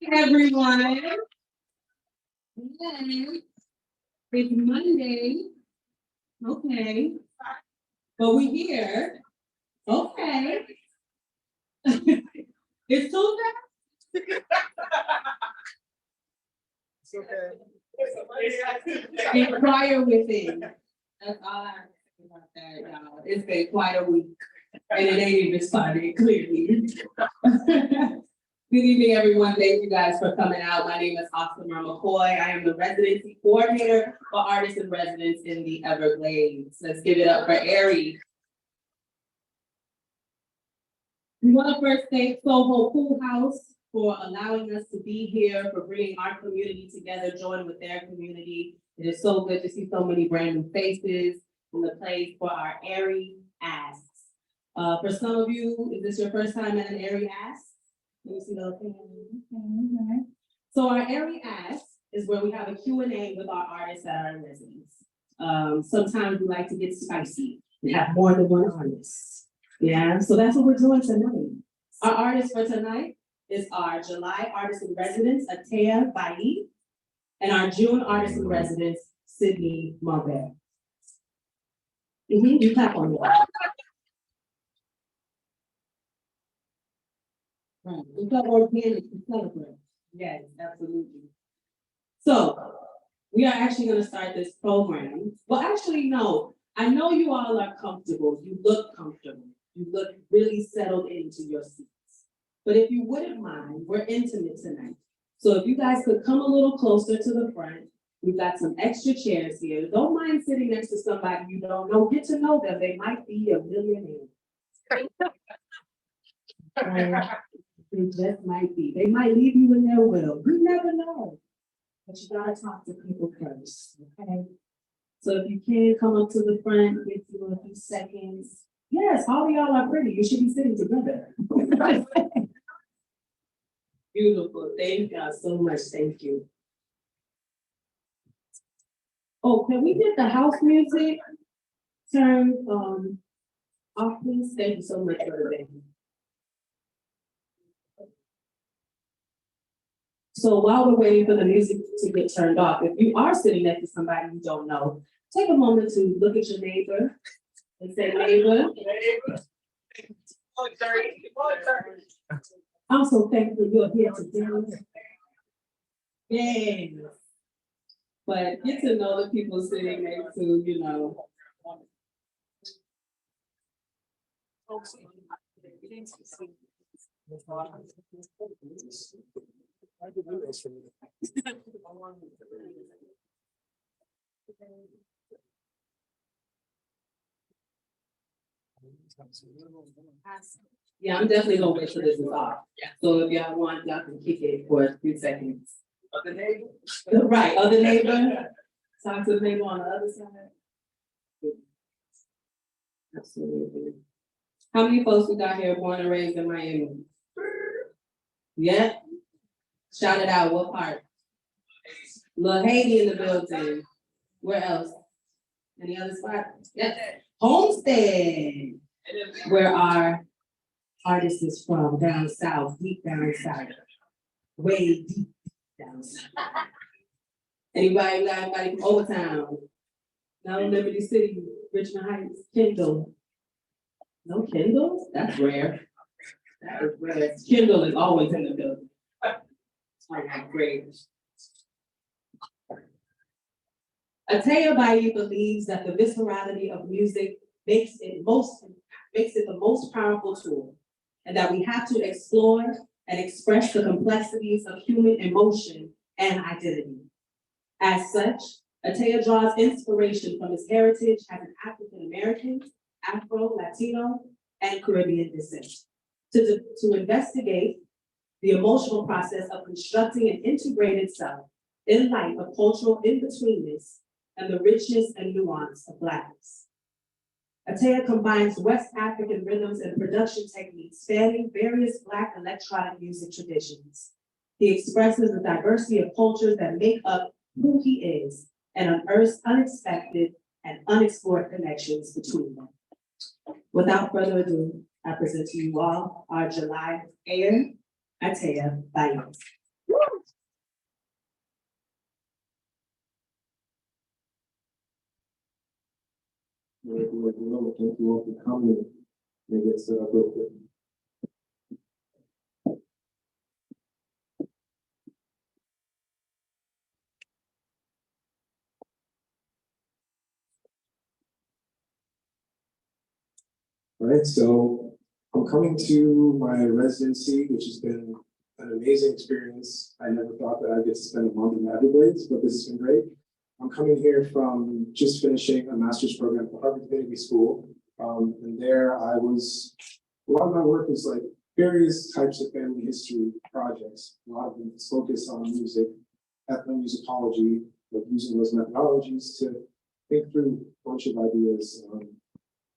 Everyone. Yay. It's Monday. Okay. But we here. Okay. It's Tuesday. It's okay. Inquire within. That's all I have to say about that, y'all. It's been quite a week. And it ain't even started, clearly. Good evening, everyone. Thank you guys for coming out. My name is McCoy. I am the residency coordinator for artists in residence in the Everglades. Let's give it up for AIRIE. We want to first thank Soho Pool House for allowing us to be here, for bringing our community together, join with their community. It is so good to see so many brand new faces in the place for our AIRIE Asks. For some of you, is this your first time at an AIRIE Ask? Let me see those things. Okay. So our AIRIE Ask is where we have a Q&A with our artists that are in residence. Sometimes we like to get spicy and have more than one artist. Yeah, so that's what we're doing tonight. Our artist for tonight is our July artist in residence, ATEHA, and our June artist in residence, Sydney Maubert. You clap on that. Right. We got organic to celebrate. Yes, absolutely. So we are actually going to start this program. Well, actually, no. I know you all are comfortable. You look comfortable. You look really settled into your seats. But if you wouldn't mind, we're intimate tonight. So if you guys could come a little closer to the front, we've got some extra chairs here. Don't mind sitting next to somebody you don't know. Get to know them. They might be a millionaire. They just might be. They might leave you in their will. You never know. But you gotta talk to people first, okay? So if you can come up to the front, give you a few seconds. Yes, all of y'all are pretty. You should be sitting together. Beautiful. Thank y'all so much. Thank you. Oh, can we get the house music turned off, please? Thank you so much for the band. So while we're waiting for the music to get turned off, if you are sitting next to somebody you don't know, take a moment to look at your neighbor and say, neighbor. I'm so thankful you're here today. Yes. But get to know the people sitting next to, you know. Yeah, I'm definitely gonna wait till this is off. So if y'all want, y'all can kick it for a few seconds. Other neighbor? Right, other neighbor. Talk to the neighbor on the other side. Absolutely. How many folks we got here born and raised in Miami? Yeah. Shout it out. What part? Little Haiti in the building. Where else? Any other spot? Yep. Homestead. Where our artist is from, down south, deep down south. Way deep down south. Anybody got anybody from Overtown? No, Liberty City, Richmond Heights, Kendall. No Kendall? That's rare. That is rare. Kendall is always in the building. Okay, great. ATEHA believes that the viscerality of music makes it the most powerful tool, and that we have to explore and express the complexities of human emotion and identity. As such, ATEHA draws inspiration from its heritage as an African American, Afro, Latino, and Caribbean descent to investigate the emotional process of constructing an integrated self in light of cultural in-betweenness and the richness and nuance of Blackness. ATEHA combines West African rhythms and production techniques spanning various Black electronic music traditions. He expresses the diversity of cultures that make up who he is and unearths unexpected and unexplored connections between them. Without further ado, I present to you all our July AIRIE Nest Gallery. Thank you all for coming. Let me get set up real quick. All right, so I'm coming to my residency, which has been an amazing experience. I never thought that I'd get to spend a month in the Everglades, but this has been great. I'm coming here from just finishing a master's program at Harvard Divinity School. And there a lot of my work was like various types of family history projects. A lot of them focused on music, ethnomusicology, like using those methodologies to think through a bunch of ideas.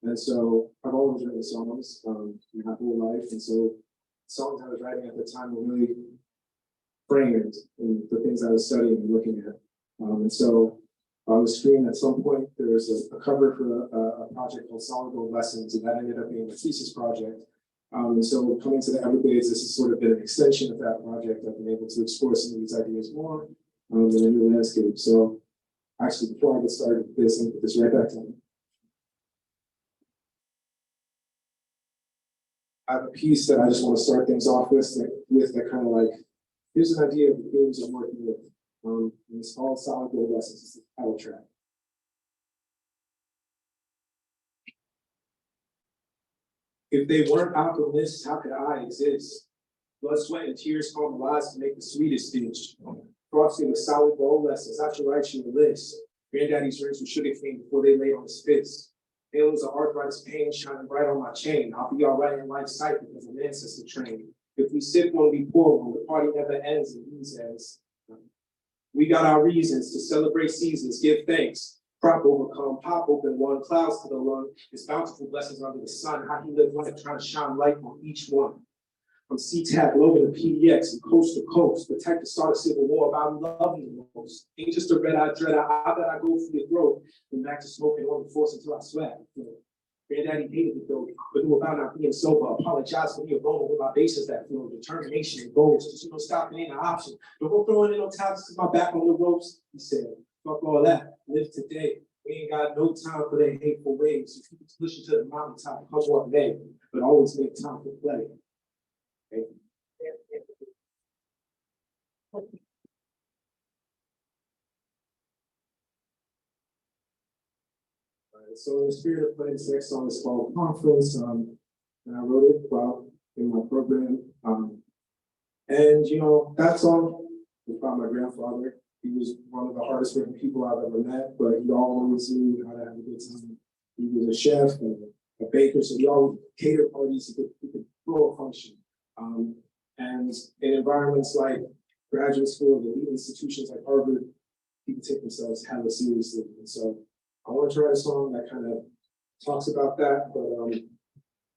And so I've always written songs my whole life. And so songs I was writing at the time were really framed in the things I was studying and looking at. And so on the screen at some point, there was a cover for a project called Solid Gold Lessons, and that ended up being a thesis project. And so coming to the Everglades, this has sort of been an extension of that project. I've been able to explore some of these ideas more in a new landscape. So actually, before I get started with this, I'll put this right back to me. I have a piece that I just want to start things off with that kind of like, here's an idea of the themes I'm working with. And it's called Solid Gold Lessons. It's the title track. If they weren't alchemists, how could I exist? Blood, sweat, and tears form the lies to make the sweetest dish. Frosting with solid gold lessons. I should write you a list. Granddaddy's rings with sugar cane before they lay on his fist. Halos of arthritis pain shining bright on my chain. I'll be all right in life's sight because I'm ancestor trained. If we sip when we pour, when the party never ends and these ends. We got our reasons to celebrate seasons, give thanks. Crop overcome, pop open one, clouds to the lung. His bountiful blessings under the sun. How he lived life trying to shine light on each one. From CTAC, Logan to PDX, and coast to coast. Protect the start of civil war about loving the most. Ain't just a red-eye dread, I bet I go for your throat. Then back to smoking on the force until I sweat. Granddaddy hated the dope, but knew about not being sober. Apologize for me alone with my bases that flow. Determination and goals, just stopping ain't an option. Don't go throwing in no towels to my back on the ropes. He said, fuck all that, live today. We ain't got no time for their hateful ways. So keep pushing to the mountaintop, come what may, but always make time for play. Okay. So in the spirit of playing this next song is called Conference, and I wrote it while in my program. And you know, that song was by my grandfather. He was one of the hardest working people I've ever met, but he always knew how to have a good time. He was a chef and a baker, so we always catered parties. He could throw a function. And in environments like graduate school, the elite institutions like Harvard, people take themselves hella seriously. And so I want to write a song that kind of talks about that, but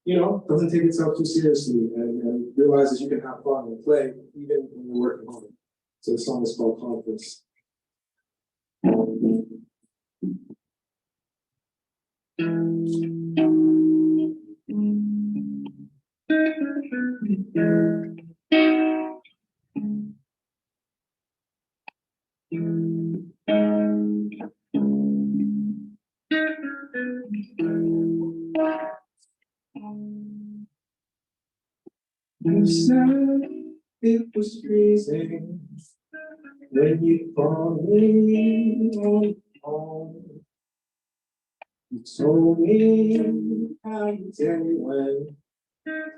you know, doesn't take itself too seriously and realizes you can have fun and play even when you're working hard. So the song is called Conference. You said it was freezing when you called me on the phone. You told me how you tell me when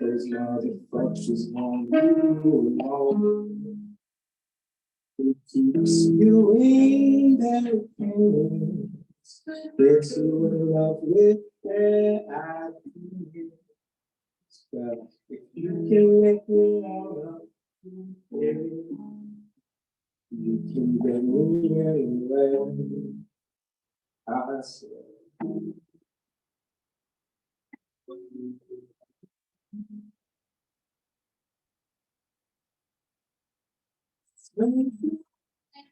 those motherfuckers want you alone. It keeps you in their opinions. They're too in love with their ideas. But if you can make me wanna, you can get me anywhere. I swear.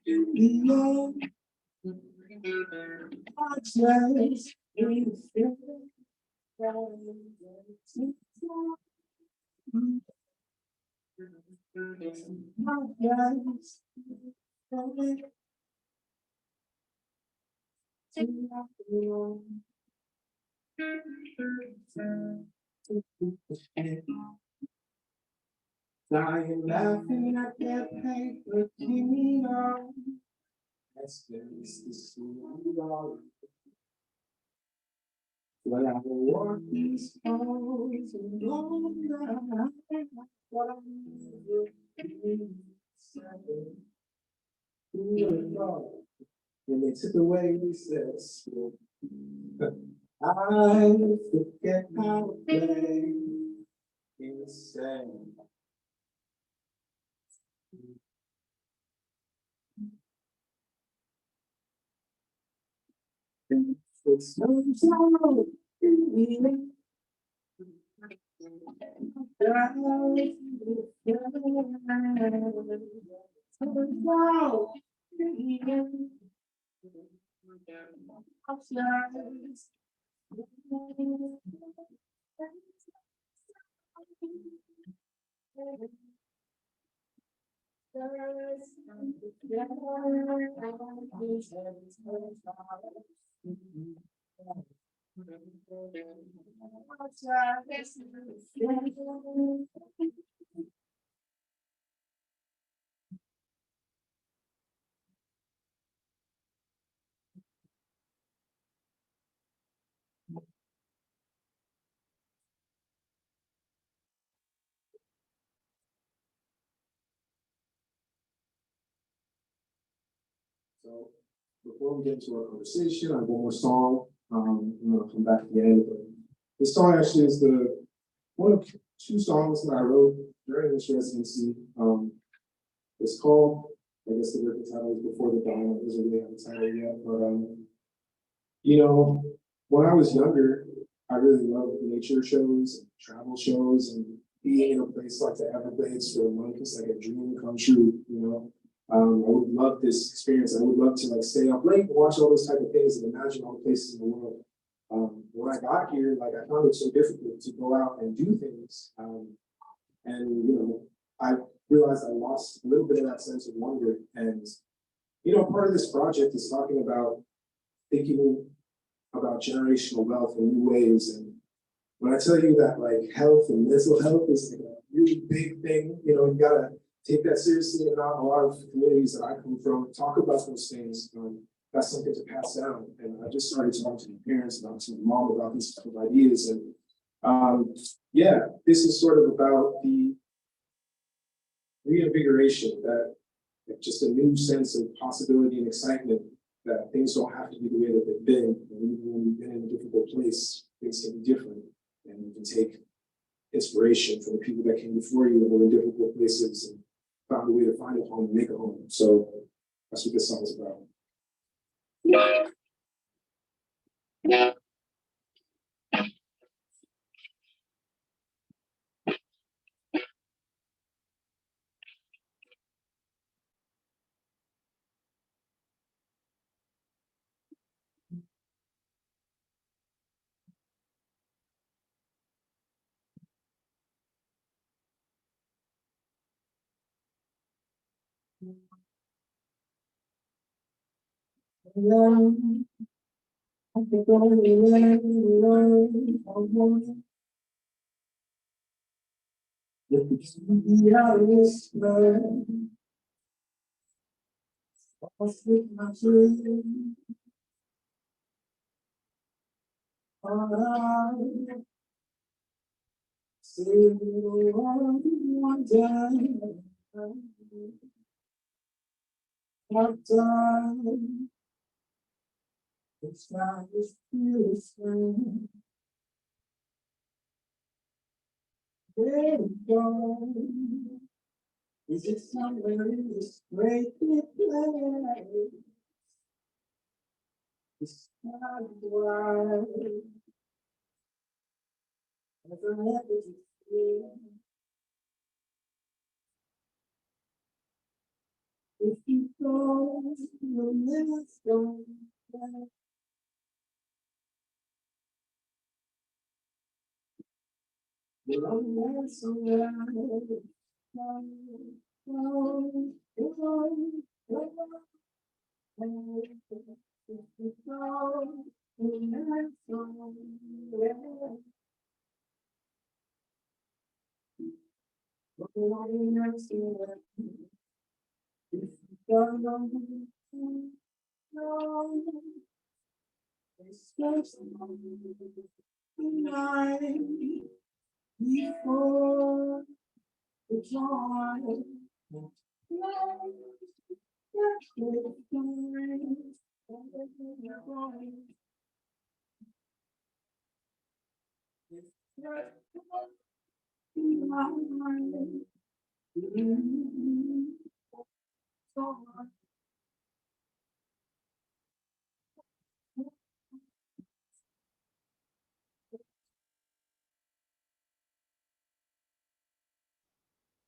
Beyond access, you feel my eyes. Dying laughing at that paper kingdom. That's the sweet. When I walk these halls alone, what I'm and they took away recess. I forget how to play in the sand. It's no sorrow in me. So before we get into our conversation, I have one more song. I'm gonna come back at the end, but this song actually is the one of two songs that I wrote during this residency. It's called, I guess the working title is Before the Dawn. It doesn't really have a title yet, but you know, when I was younger, I really loved nature shows, travel shows, and being in a place like the Everglades for a month is like a dream come true, you know. I would love this experience. I would love to like stay up late and watch all those type of things and imagine all the places in the world. When I got here, like I found it so difficult to go out and do things. And you know, I realized I lost a little bit of that sense of wonder. And you know, part of this project is talking about thinking about generational wealth in new ways. And when I tell you that like health and mental health is like a really big thing, you know, you gotta take that seriously. And not a lot of communities that I come from talk about those things. That's something to pass down. And I just started talking to my parents about, to my mom about these type of ideas. And yeah, this is sort of about the reinvigoration, that like, just a new sense of possibility and excitement, that things don't have to be the way that they've been. And even when you've been in a difficult place, things can be different. And you can take inspiration from the people that came before you and were in difficult places and found a way to find a home and make a home. So that's what this song is about. Is it somewhere in this great big place? It's not wild. As I have to feel. If you go, you'll never go back. You're on somewhere.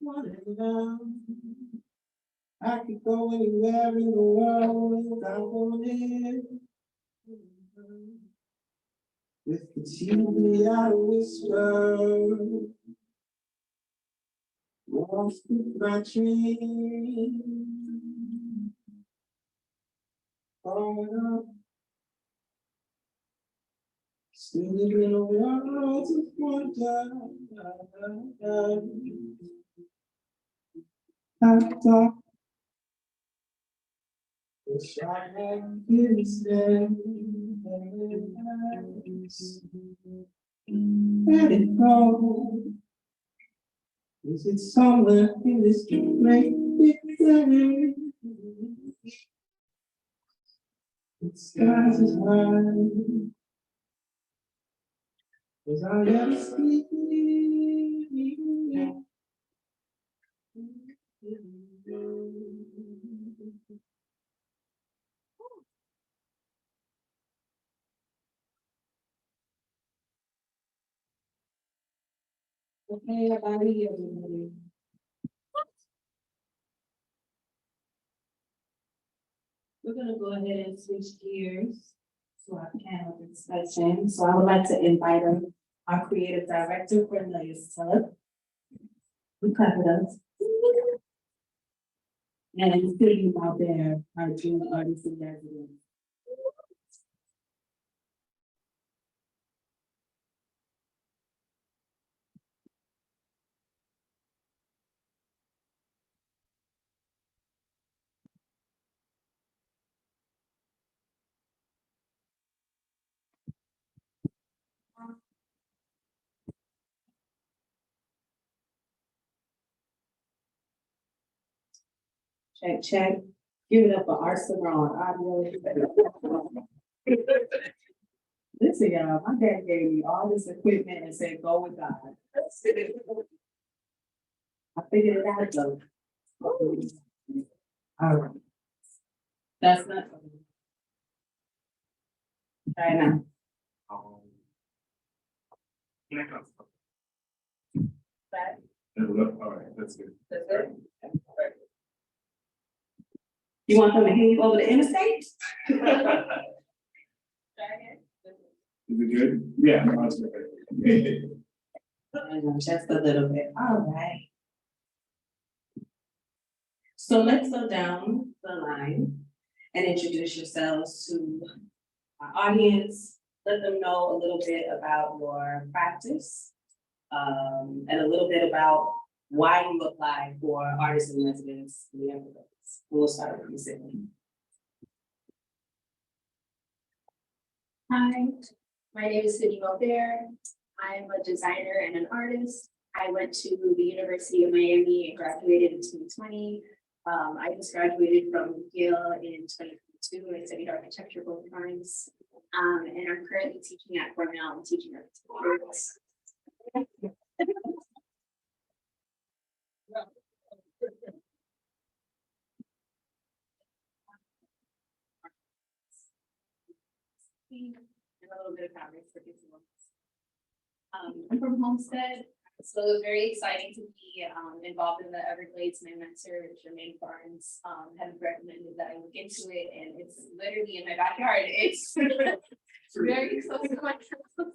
Before the dawn. I could go anywhere in the world if I wanted. With the TV I whisper, lost with my dream. Growing up, singing in a world of wonder. I thought, wish I had this then. Let it go. Is it somewhere in this great big thing? The skies as high as I ever see. Okay, everybody. We're gonna go ahead and switch gears to our panel discussion. So I would like to invite our creative director, Cornelius Tubb. We covered us. And Sydney Maubert, our June artist in residence. Check, check. Give it up for our salon. I really. Listen, y'all, my dad gave me all this equipment and said, go with God. I figured it out though. All right. That's not. Try it now. That- All right, that's good. that's it? You want them to hang you over the interstate? Is it good? Yeah. No, that's okay. Just a little bit, all right. So let's go down the line and introduce yourselves to our audience. Let them know a little bit about your practice. And a little bit about why you applied for artists in residence in the Everglades. We'll start with you, Sydney. Hi, my name is Sydney Maubert. I'm a designer and an artist. I went to the University of Miami and graduated in 2020. I just graduated from Yale in 2022. I studied architecture both times. And I'm currently teaching at Cornell. I'm teaching architecture. And a little bit of fabrics for kids. I'm from Homestead, so it was very exciting to be involved in the Everglades. My mentor, Jermaine Barnes, had recommended that I look into it, and it's literally in my backyard. It's very close to my house.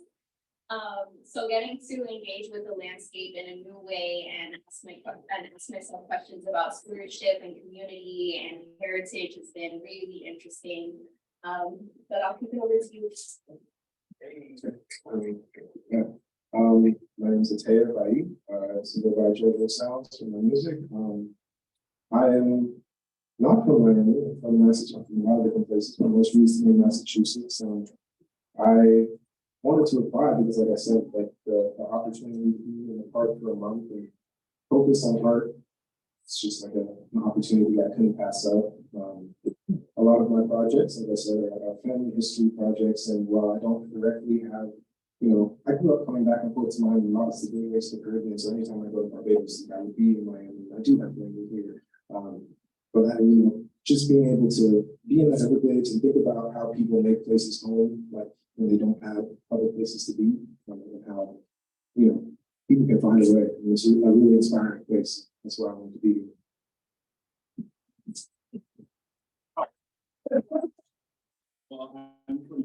So getting to engage with the landscape in a new way and ask myself questions about stewardship and community and heritage has been really interesting. But I'll kick it over to you. My name is Atéha by Georgia Sounds for my music. I am not from Miami, I'm from Massachusetts, from a lot of different places, but most recently Massachusetts. I wanted to apply because, like I said, like the opportunity to be in the park for a month and focus on art, it's just like an opportunity I couldn't pass up. A lot of my projects, like I said, are family history projects, and while I don't directly have, I grew up coming back and forth to Miami a lot, so being raised in the Caribbean, so anytime I go to Barbados, I would be in Miami. I do have family here. But that, just being able to be in the Everglades and think about how people make places home, like when they don't have other places to be, and how, people can find a way. And it's a really inspiring place. That's why I wanted to be here. Well, I'm from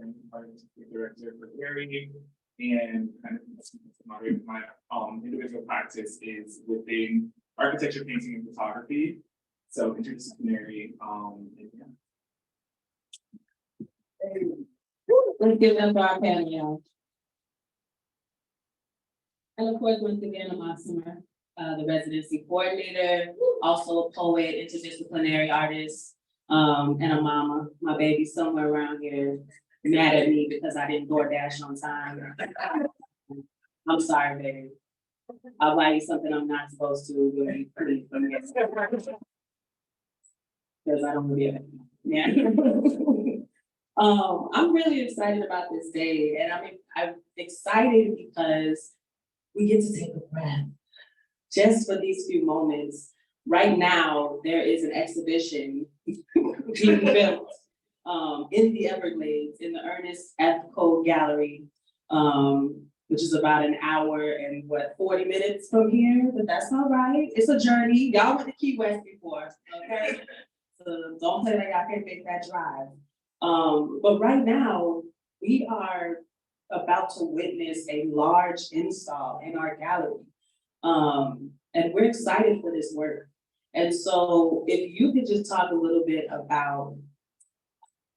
and artistic director for AIRIE, and kind of my individual practice is within architecture, painting, and photography. So interdisciplinary. Let's give them our panel, y'all. And of course, once again, I'm Asuma, the residency coordinator, also a poet, interdisciplinary artist, and a mama. My baby's somewhere around here mad at me because I didn't DoorDash on time. I'm sorry, baby. I'll buy you something I'm not supposed to when you please from me. Because I don't really have it. Yeah. I'm really excited about this day, and I'm excited because we get to take a breath just for these few moments. Right now, there is an exhibition being built in the Everglades in the Ernest F Gallery, which is about an hour and 40 minutes from here, but that's all right. It's a journey. Y'all went to Key West before, okay? So don't say like I can't make that drive. But right now, we are about to witness a large install in our gallery. And we're excited for this work. And so if you could just talk a little bit about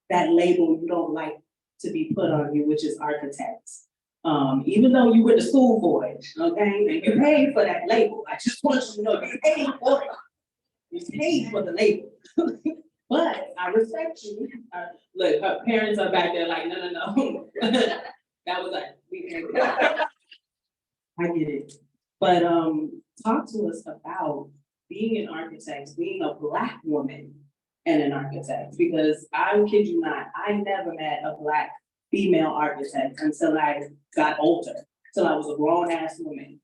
that label you don't like to be put on you, which is architect. Even though you went to school for it, okay, and you paid for that label, I just want you to know you paid for it. You paid for the label. But I respect you. Look, her parents are back there like, no. That was like, I get it. But talk to us about being an architect, being a Black woman and an architect, because I kid you not, I never met a Black female architect until I got older, till I was a grown ass woman.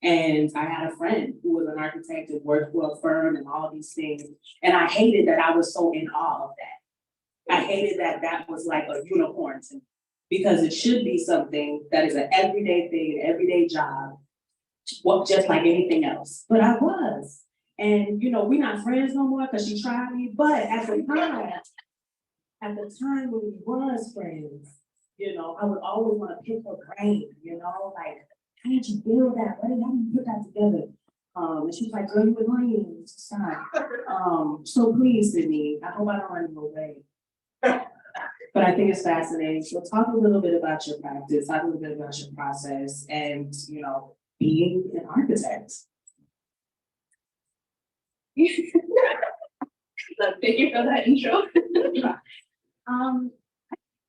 And I had a friend who was an architect and worked for a firm and all these things. And I hated that I was so in awe of that. I hated that that was like a unicorn to me, because it should be something that is an everyday thing, an everyday job, just like anything else. But I was. And we're not friends no more because she tried me. But at the time when we was friends, I would always want to pick her brain, like, how did you build that? How did you put that together? And she was like, girl, you annoying, it's just time. So please, Sydney, I hope I don't run you away. But I think it's fascinating. So talk a little bit about your practice, talk a little bit about your process, and being an architect. Thank you for that intro. I'm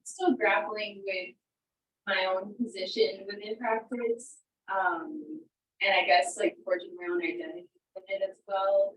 still grappling with my own position within practice, and I guess like forging my own identity in it as well,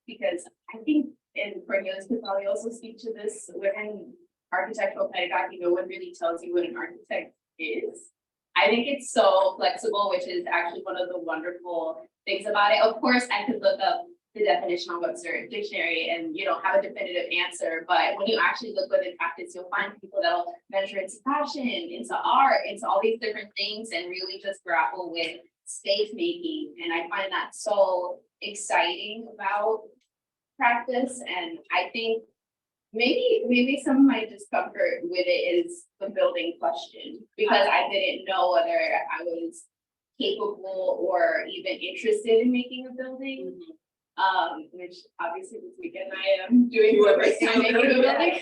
because I think, and Cornelius could probably also speak to this, within architectural pedagogy, no one really tells you what an architect is. I think it's so flexible, which is actually one of the wonderful things about it. Of course, I could look up the definition on Webster Dictionary and have a definitive answer, but when you actually look within practice, you'll find people that'll venture into fashion, into art, into all these different things, and really just grapple with space making. And I find that so exciting about practice. And I think maybe some of my discomfort with it is the building question, because I didn't know whether I was capable or even interested in making a building. Which obviously this weekend I am doing for the first time making a building.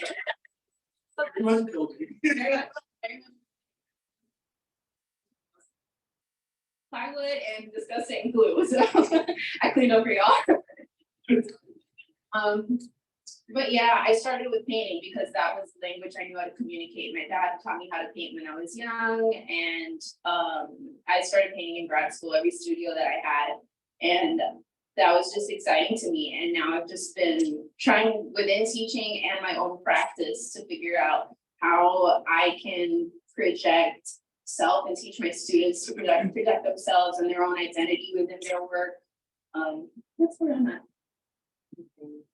plywood and disgusting glue, so I cleaned up for y'all. But yeah, I started with painting because that was the language I knew how to communicate. My dad taught me how to paint when I was young, and I started painting in grad school, every studio that I had, and that was just exciting to me. And now I've just been trying within teaching and my own practice to figure out how I can project self and teach my students to project themselves and their own identity within their work. That's where I'm at.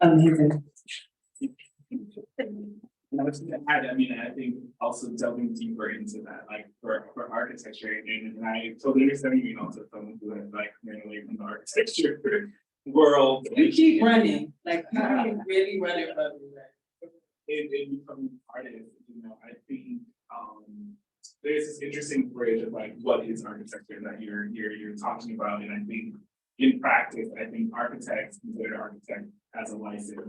Amazing. I mean, I think also delving deeper into that, like for architecture, and I totally understand you mean also someone who has like ran away from the architecture world. You keep running, like I'm really running from you. And becoming artists, you know, I think there's this interesting bridge of like what is architecture that you're talking about, and I think in practice, I think architects consider architect as a licensed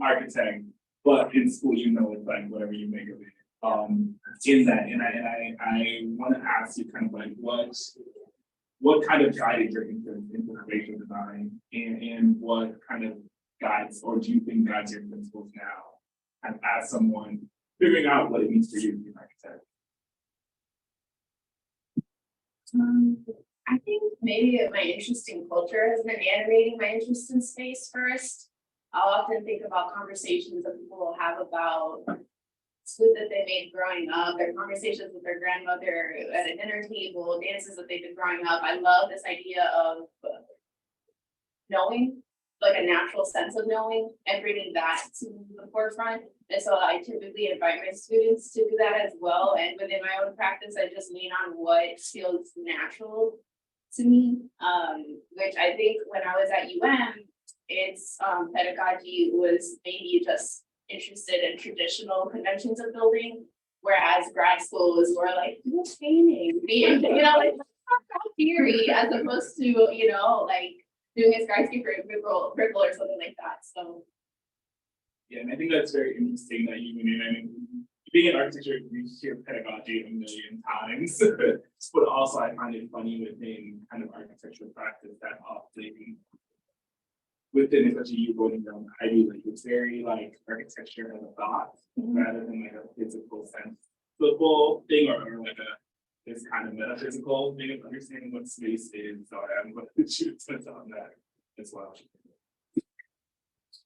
architect, but in school, you know, it's like whatever you make of it. In that, and I want to ask you kind of like what kind of guided your interest into spatial design, and what kind of guides, or do you think guides your principles now, and as someone figuring out what it means for you to be an architect? I think maybe my interest in culture has been animating my interest in space first. I'll often think about conversations that people will have about food that they made growing up, their conversations with their grandmother at a dinner table, dances that they've been growing up. I love this idea of knowing, like a natural sense of knowing, and bringing that to the forefront. And so I typically invite my students to do that as well. And within my own practice, I just lean on what feels natural to me, which I think when I was at its pedagogy was maybe just interested in traditional conventions of building, whereas grad school was more like painting, being, you know, like theory as opposed to, you know, like doing a skyscraper prickle or something like that. So yeah, and I think that's very interesting that you mean, I mean, being in architecture, you hear pedagogy a million times, but also I find it funny within kind of architectural practice that often within, especially you going down IB, like it's very like architecture as a thought rather than like a physical sense, football thing, or like this kind of metaphysical thing of understanding what space is. So I'm going to shoot on that as well.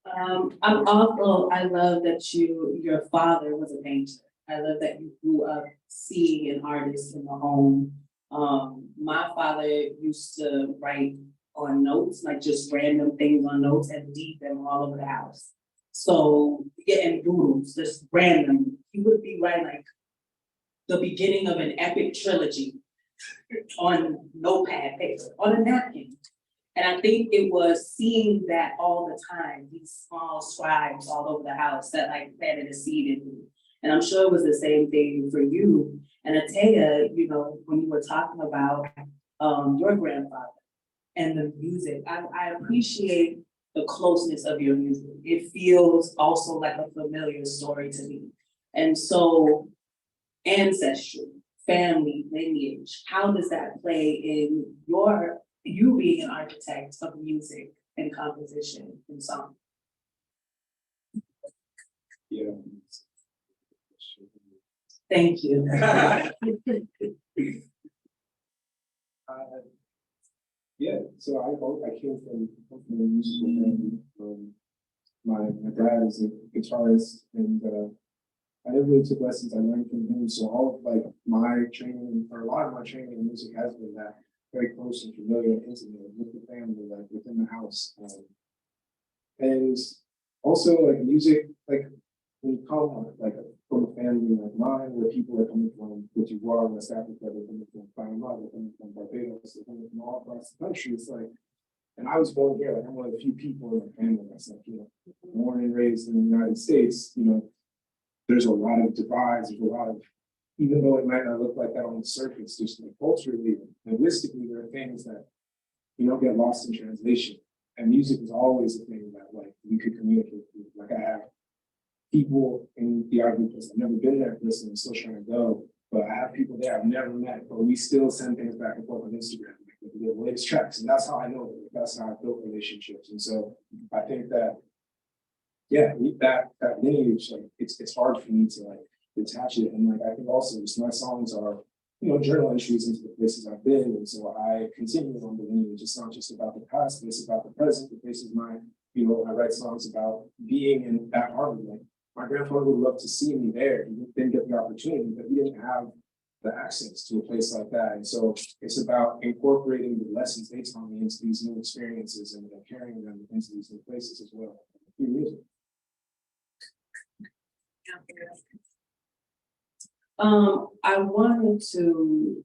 I love that your father was a painter. I love that you grew up seeing an artist in the home. My father used to write on notes, like just random things on notes, and leave them all over the house. So getting doodles, just random. He would be writing like the beginning of an epic trilogy on notepad paper, on a napkin. And I think it was seeing that all the time, these small scribes all over the house that like planted a seed in me. And I'm sure it was the same thing for you. And Atéha, you know, when you were talking about your grandfather and the music, I appreciate the closeness of your music. It feels also like a familiar story to me. And so ancestry, family, lineage, how does that play in you being an architect of music and composition and song? Yeah. Thank you. Yeah, so I came from a musical family. My dad is a guitarist, and I never really took lessons. I learned from him. So all of like my training, or a lot of my training in music has been that very close and familiar and intimate with the family, like within the house. And also like music, like when you come like from a family like mine, where people are coming from Cote d'Ivoire, West Africa, they're coming from Panama, they're coming from Barbados, they're coming from all across the country. It's like, and I was born here, like I'm one of the few people in my family that's like, you know, born and raised in the United States, you know, there's a lot of divides, there's a lot of, even though it might not look like that on the surface, just like culturally, linguistically, there are things that, you know, get lost in translation. And music is always a thing that like we could communicate with. Like I have people in the Ivory Coast, I've never been there, listen, I'm still trying to go, but I have people there I've never met, but we still send things back and forth on Instagram. the latest tracks, and that's how I know, that's how I built relationships, and so I think that, yeah, that lineage, like, it's hard for me to like detach it, and like, I think also just my songs are, you know, journal entries into the places I've been, and so I continue on the lineage. It's not just about the past, but it's about the present, the places you know, I write songs about being in that harbor. Like, my grandfather would love to see me there. He didn't get the opportunity, but he didn't have the access to a place like that. And so it's about incorporating the lessons they taught me into these new experiences and carrying them into these new places as well through music. I wanted to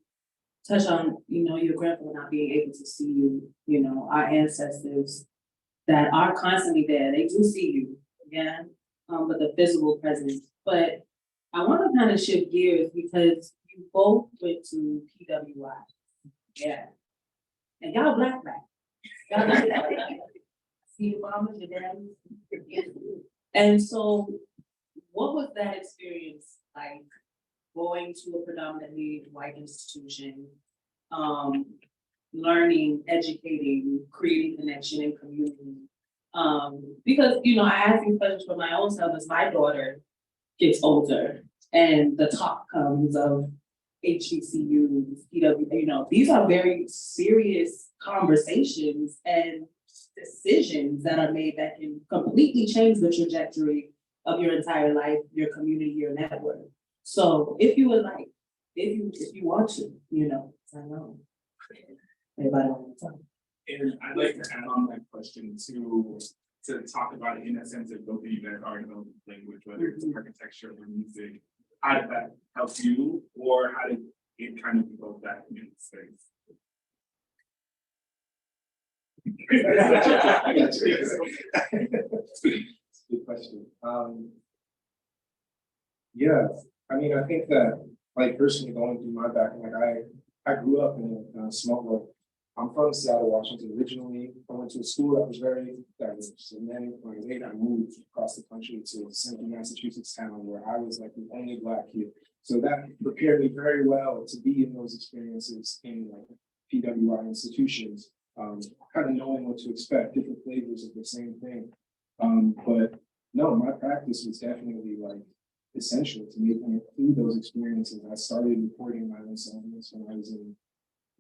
touch on, you know, your grandfather not being able to see you, you know, our ancestors that are constantly there. They do see you again, but the physical presence. But I want to kind of shift gears because you both went to PWI. Yeah. And y'all black. Y'all black. See your mamas, your daddies. And so what was that experience like going to a predominantly white institution, learning, educating, creating connection and community? Because, you know, I ask these questions for my own self as my daughter gets older and the talk comes of HBCUs, PW, you know, these are very serious conversations and decisions that are made that can completely change the trajectory of your entire life, your community, your network. So if you would like, if you want to, you know, I know. Everybody wants to talk. And I'd like to add on that question to talk about it in a sense of both of you guys are developing language, whether it's architecture or music. How did that help you, or how did it kind of evoke that community space? Good question. Yeah, I mean, I think that, like, personally going through my background, like I grew up in a small, like, I'm from Seattle, Washington originally. I went to a school that was very diverse, and then when I was 8, I moved across the country to Central Massachusetts town where I was like the only Black kid. So that prepared me very well to be in those experiences in like PWI institutions, kind of knowing what to expect, different flavors of the same thing. But no, my practice was definitely like essential to making it through those experiences. I started recording my own songs when I was in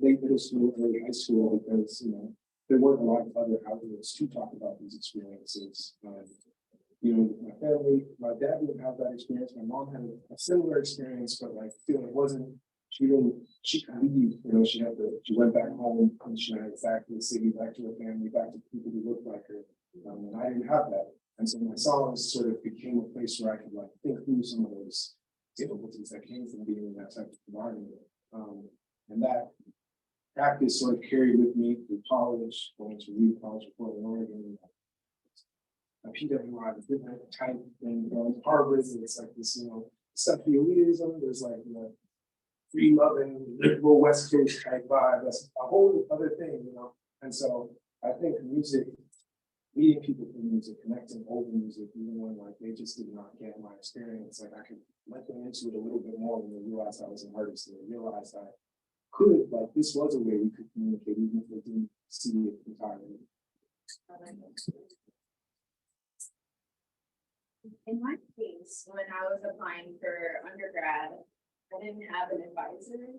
late middle school, early high school, because, you know, there weren't a lot of other outlets to talk about these experiences. You know, my family, my dad didn't have that experience. My mom had a similar experience, but like, feeling it wasn't, she could leave, you know, she went back home and she had back to the city, back to her family, back to people who looked like her. And I didn't have that. And so my songs sort of became a place where I could like think through some of those difficulties that came from being in that type of environment. And that practice sort of carried with me through college, going to Reed College of Portland, Oregon. A PWI, the different type in Harvard, it's like this, you know, secular elitism, there's like, you know, free loving, liberal West Coast type vibe. That's a whole other thing, you know. And so I think music, meeting people through music, connecting over music, even when like they just did not get my experience, like I could let them into it a little bit more when they realized I was an artist, and they realized I could, like, this was a way we could communicate, even if they didn't see it entirely. In my case, when I was applying for undergrad, I didn't have an advisor.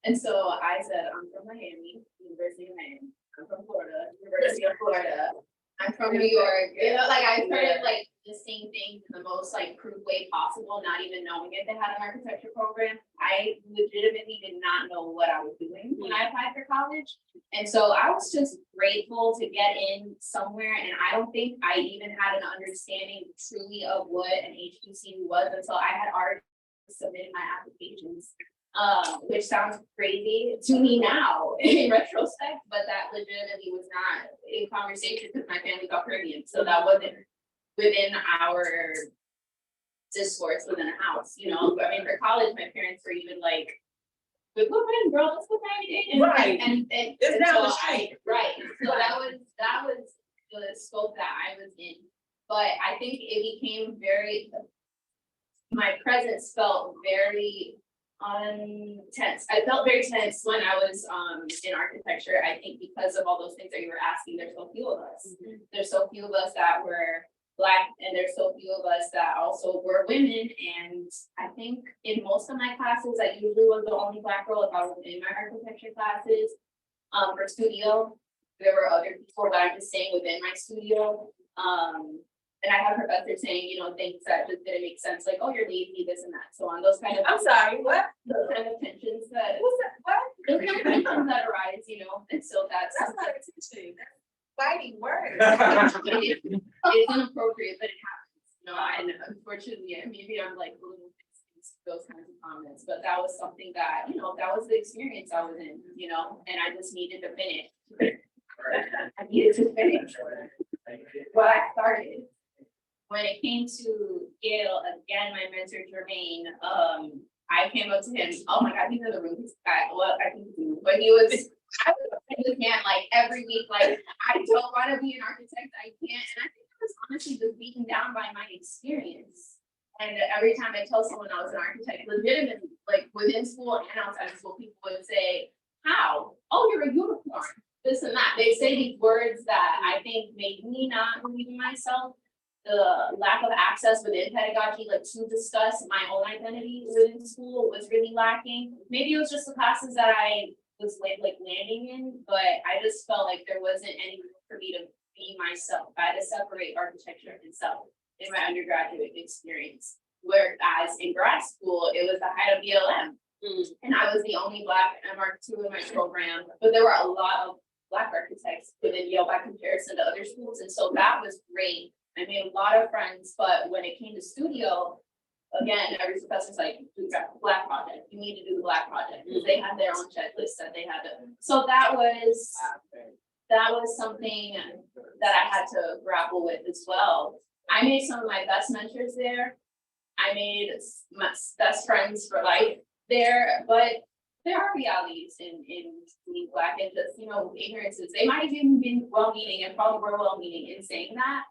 And so I said, I'm from Miami, University of Miami. I'm from Florida, University of Florida. I'm from New York. You know, like I started like the same thing in the most like crude way possible, not even knowing if they had an architecture program. I legitimately did not know what I was doing when I applied for college. And so I was just grateful to get in somewhere. And I don't think I even had an understanding truly of what an HBCU was until I had already submitted my applications. Which sounds crazy to me now in retrospect, but that legitimately was not in conversation because my family's all Caribbean. So that wasn't within our discourse within a house, you know. I mean, for college, my parents were even like, "But look at him, girl, let's go find Right. And It's so down the street. right. So that was the scope that I was in. But I think it became my presence felt very Tense. I felt very tense when I was in architecture. I think because of all those things that you were asking, there's so few of us. There's so few of us that were Black, and there's so few of us that also were women. And I think in most of my classes, I usually was the only Black girl if I was in my architecture classes. For studio, there were other people, but I'm just saying within my studio. And I have professors saying, you know, things that just didn't make sense, like, oh, you're lazy, this and that, so on. Those kind of. I'm sorry, what? Those kind of tensions that. What's that, what? Those kind of tensions that arise, you know, and so that's. That's not a teaching, that's fighting words. It's inappropriate, but it happens, you know, and unfortunately, maybe I'm like a little those kinds of comments, but that was something that, you know, that was the experience I was in, you know, and I just needed to finish. I needed to finish what I started. When it came to Gail, again, my mentor Jermaine, I came up to him, oh my God, he's in the room, I think, but he was, I was this man like every week, like, I don't want to be an architect, I can't, and I think I was honestly just beaten down by my experience. And every time I tell someone I was an architect, legitimately, like within school and outside of school, people would say, how? Oh, you're a unicorn, this and that. They say these words that I think made me not believe in myself. The lack of access within pedagogy, like to discuss my own identity within school was really lacking. Maybe it was just the classes that I was like landing in, but I just felt like there wasn't any room for me to be myself. I had to separate architecture and self in my undergraduate experience. Whereas in grad school, it was the height of BLM. And I was the only Black MR2 in my program, but there were a lot of Black architects within Yale by comparison to other schools. And so that was great. I made a lot of friends, but when it came to studio, again, every professor's like, do the Black project. You need to do the Black project because they had their own checklist that they had to. So that was something that I had to grapple with as well. I made some of my best mentors there. I made my best friends for life there, but there are realities in being Black and just, you know, ignorances. They might have even been well-meaning and probably were well-meaning in saying that,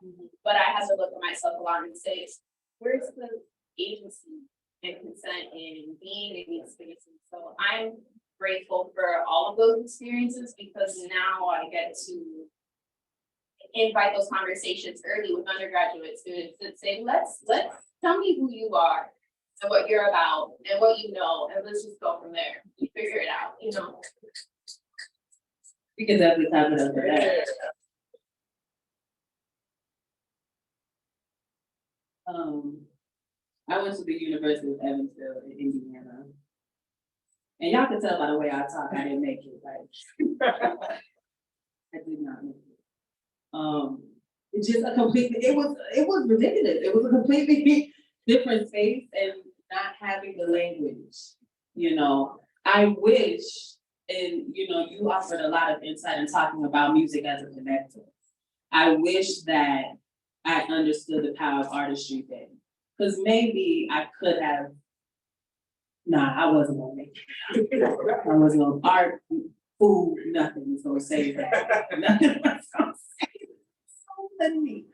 but I had to look at myself a lot and say, where's the agency and consent in being in these spaces? So I'm grateful for all of those experiences because now I get to invite those conversations early with undergraduate students that say, let's tell me who you are and what you're about and what you know, and let's just go from there. Figure it out, you know. We can definitely have it over there. I went to the University of Evansville in Indiana. And y'all can tell by the way I talk, I didn't make it, like, I did not make it. It's just a completely, it was ridiculous. It was a completely different space and not having the language, you know. I wish, and you know, you offered a lot of insight in talking about music as a connector. I wish that I understood the power of artistry then. Because maybe I could have, I wasn't gonna make it. I wasn't gonna art, food, nothing was gonna save that. Nothing was gonna save it. So funny.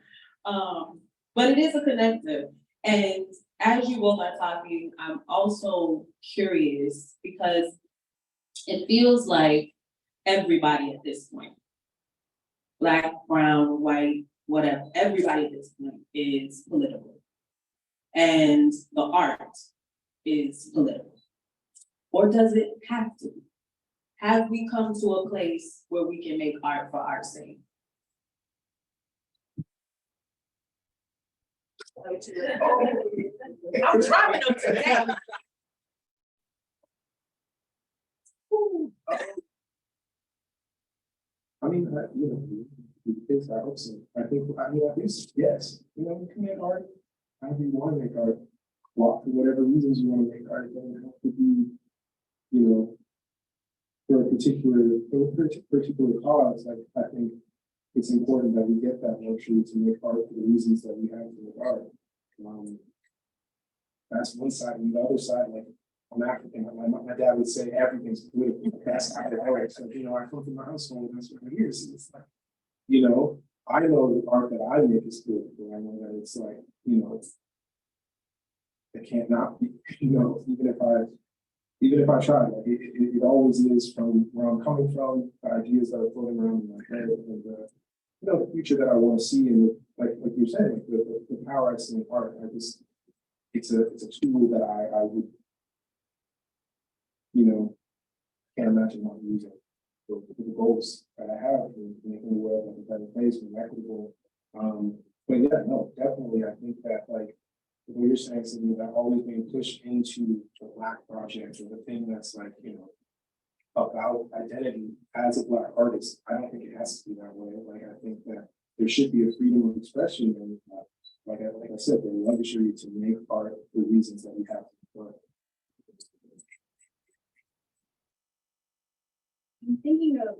But it is a connector. And as you both are talking, I'm also curious because it feels like everybody at this point, Black, brown, white, whatever, everybody at this point is political. And the art is political. Or does it have to be? Have we come to a place where we can make art for art's sake? I'm dropping them today. I mean, you know, kids, I hope so. I think yes, you know, you can make art. However you want to make art, for whatever reasons you want to make art, it doesn't have to be, you know, for a particular cause. Like, I think it's important that we get that luxury to make art for the reasons that we have to make art. That's one side, and the other side, like, I'm African. My dad would say everything's political. That's how it works. So, you know, I come from my household, that's what it is. So it's like, you know, I know the art that I make is political. I know that it's like, you know, it can't not be, you know, even if I even if I try, like, it always is from where I'm coming from, the ideas that are floating around in my head, and the, the future that I want to see, and like you're saying, like the power I see in art. I just, it's a tool that I would, can't imagine not using for the goals that I have in making the world like a better place, more equitable. But yeah, no, definitely, I think that like what you're saying, Sydney, that always being pushed into the Black project or the thing that's like, about identity as a Black artist. I don't think it has to be that way. Like, I think that there should be a freedom of expression, and like I said, the luxury to make art for reasons that we have to. I'm thinking of,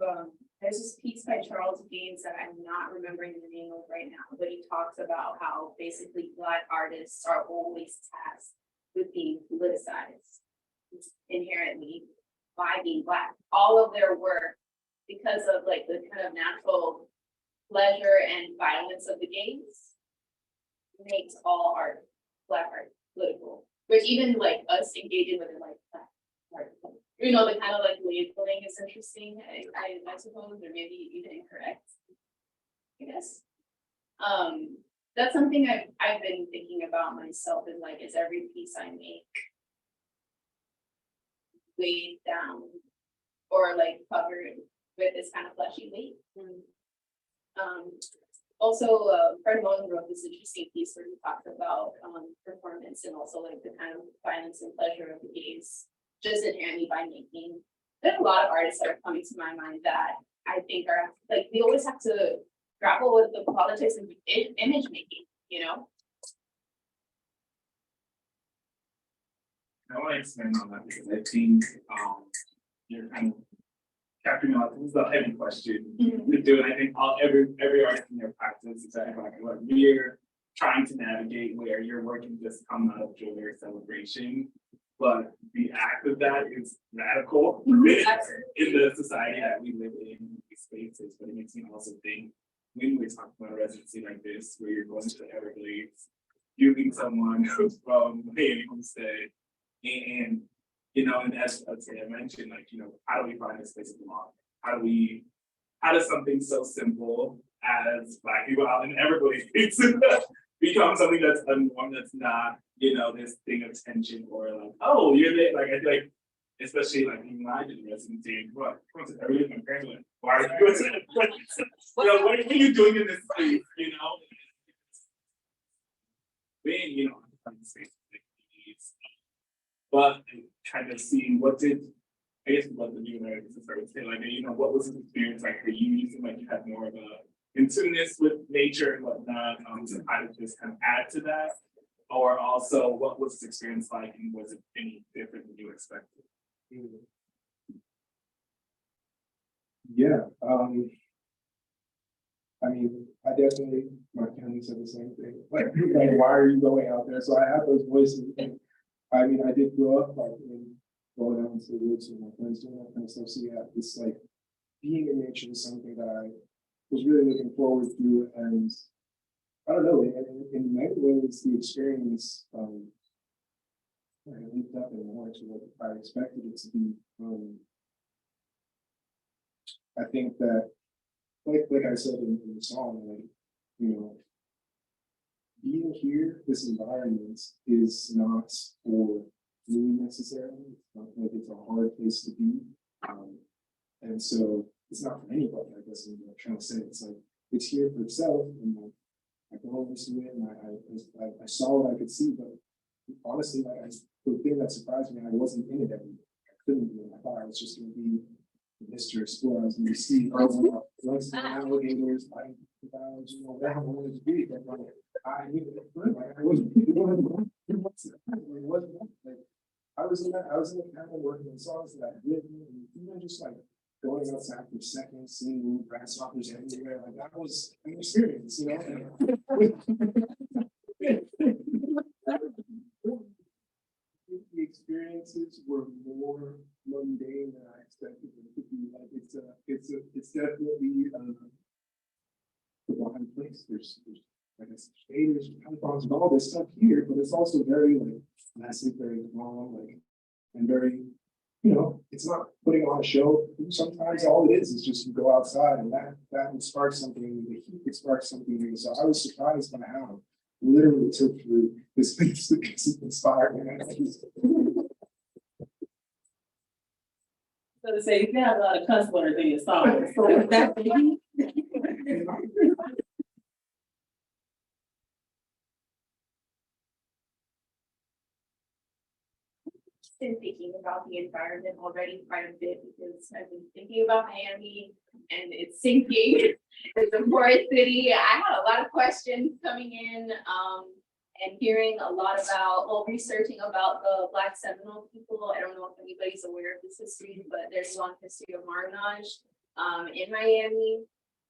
there's this piece by Charles Gaines that I'm not remembering the name of right now, but he talks about how basically Black artists are always tasked with being politicized inherently by being Black. All of their work, because of like the kind of natural pleasure and violence of the gaze, makes all art, Black art, political. Which even like us engaging with it, like Black art, the kind of like labeling is interesting, I suppose, or maybe even incorrect, I guess. That's something I've been thinking about myself, is like, is every piece I make weighed down or like covered with this kind of fleshy weight? Also, Fred Mullen wrote this interesting piece where he talked about performance and also like the kind of violence and pleasure of the gaze, just inherently by making. There's a lot of artists that are coming to my mind that I think are like, we always have to grapple with the politics of image making, I want to expand on that because I think you're kind of capturing on this is a heavy question to do, and I think every artist in their practice exactly like what we're trying to navigate, where your work can just come out of joy or celebration, but the act of that is radical in the society that we live in, these spaces. But it makes me also think, when we talk about a residency like this, where you're going to the Everglades, you meet someone who's from Bahamian homestead, and and as I mentioned, like, how do we find this place of belonging? How does something so simple as Black people out in the Everglades become something that's a norm, that's not, this thing of tension, or like, oh, you're there, like, I feel like, especially like when I did residency, what, everything my parents went, why are you doing it? What are you doing in this space, being, space, but kind of seeing what the new Americans started saying, like, what was the experience like for you? You seem like you had more of a in tuneness with nature and whatnot. So how did this kind of add to that? Or also, what was this experience like, and was it any different than you expected? Yeah, I mean, I definitely, my family said the same thing. Like, why are you going out there? So I have those voices. And, I mean, I did grow up like going out into the woods with my friends doing that kind of stuff. So yeah, it's like being in nature is something that I was really looking forward to, and I don't know, in many ways, the experience I lived up in more to what I expected it to be. I think that, like I said in the song, like, being here, this environment is not for me necessarily. It's not like it's a hard place to be. And so it's not for anybody, I guess, I'm trying to say. It's like, it's here for itself, and like, I go over to it, and I saw what I could see, but honestly, like, the thing that surprised me, I wasn't in it every day. I couldn't be. I thought I was just going to be Mr. Explorer. I was going to see once the alligators, like, that I wanted to be. But like, I knew I wasn't. It wasn't like, I was in the cabin working on songs that I had written, and even just like going outside for seconds, seeing little grasshoppers everywhere, like that was an experience, The experiences were more mundane than I expected them to be. Like, it's definitely the wild place. There's like I said, there's pythons and all this stuff here, but it's also very like massive, very long, like, and very you know, it's not putting on a show. Sometimes all it is just you go outside and that would spark something in you. The heat would spark something in you. So I was surprised by how literally took through this piece to inspire me. So to say, you can have a lot of cuss words in your song, so is that the heat? Been thinking about the environment already quite a bit because I've been thinking about Miami and it's sinking. It's a porous city. I had a lot of questions coming in, and hearing a lot about, well, researching about the Black Seminole people. I don't know if anybody's aware of this history, but there's a long history of Marnage, in Miami.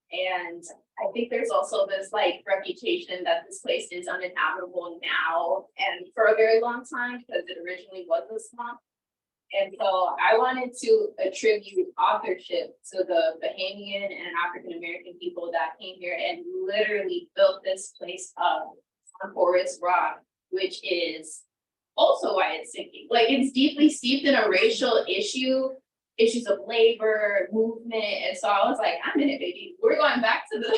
And I think there's also this like reputation that this place is uninhabitable now and for a very long time because it originally was a swamp. And so I wanted to attribute authorship to the Bahamian and African American people that came here and literally built this place up on porous rock, which is also why it's sinking. Like it's deeply steeped in a racial issue, issues of labor, movement. And so I was like, I'm in it, baby. We're going back to the